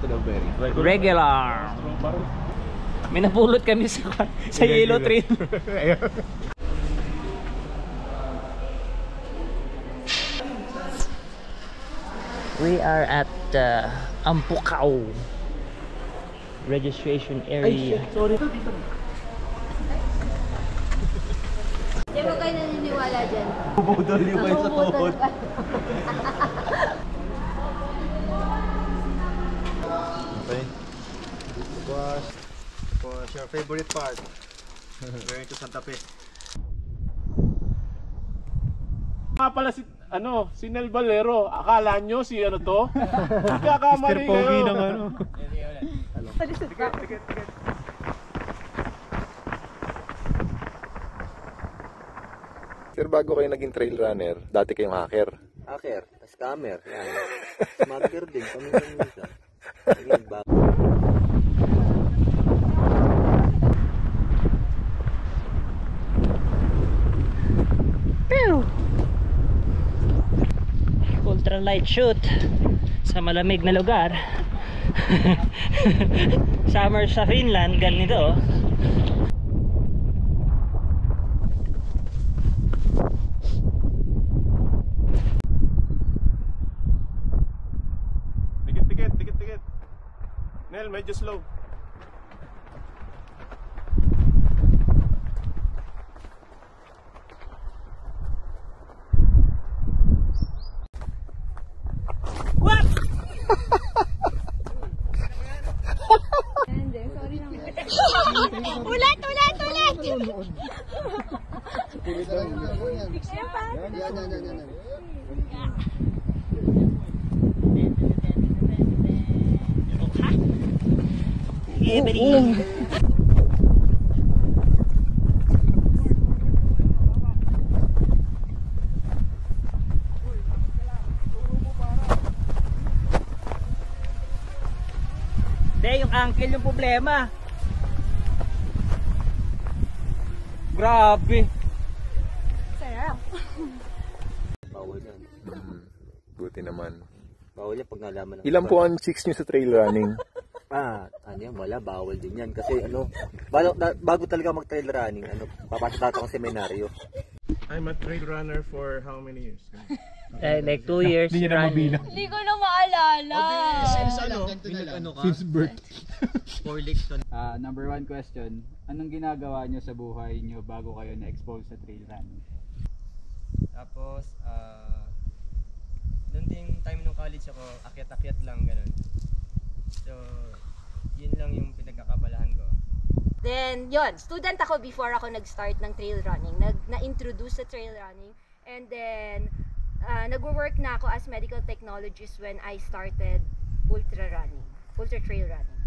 strawberry. Regular. May napulot kami sa yellow trail. We are at Ampucao registration area. Ay, sorry to dito. Hindi mo kayo naniniwala dyan. Bubudol yung kayo sa tuhod. Okay. Was your favorite part? Going to Santa Fe. Pala si Nel Valero. Akala nyo si ano to? Kakamali kayo. Mr. Pogi ng ano. Tiket. Sir, bago kayo naging trail runner, dati kayong hacker. Hacker, scammer. Yan. Smuggler din. Paminsan-minsan. Ultralight shoot sa malamig na lugar. Summer sa Finland, ganito. Dikit. Nel, medyo slow. Ulit! Yung ankle yung problema. Grabe. Sarap. Bawal yan. Buti naman. Bawal yan pag nalaman. Ilan po ang chicks nyo sa trail running? Ano yan, wala, bawal din yan. Kasi bago talaga mag-trail running, papasok ako sa seminaryo. I'm a trail runner for how many years? Like 2 years running. Hindi ko na maalala. Since birth. 4 legs. Number 1 question, anong ginagawa nyo sa buhay nyo bago kayo na-expose sa trail running? Tapos, doon din time nung college ako, akyat-akyat lang, ganun. So, yun lang yung pinagkakabalahan ko. Then, yon, student ako before ako nag-start ng trail running. Na-introduce sa trail running. And then, nag-work na ako as medical technologist when I started ultra trail running.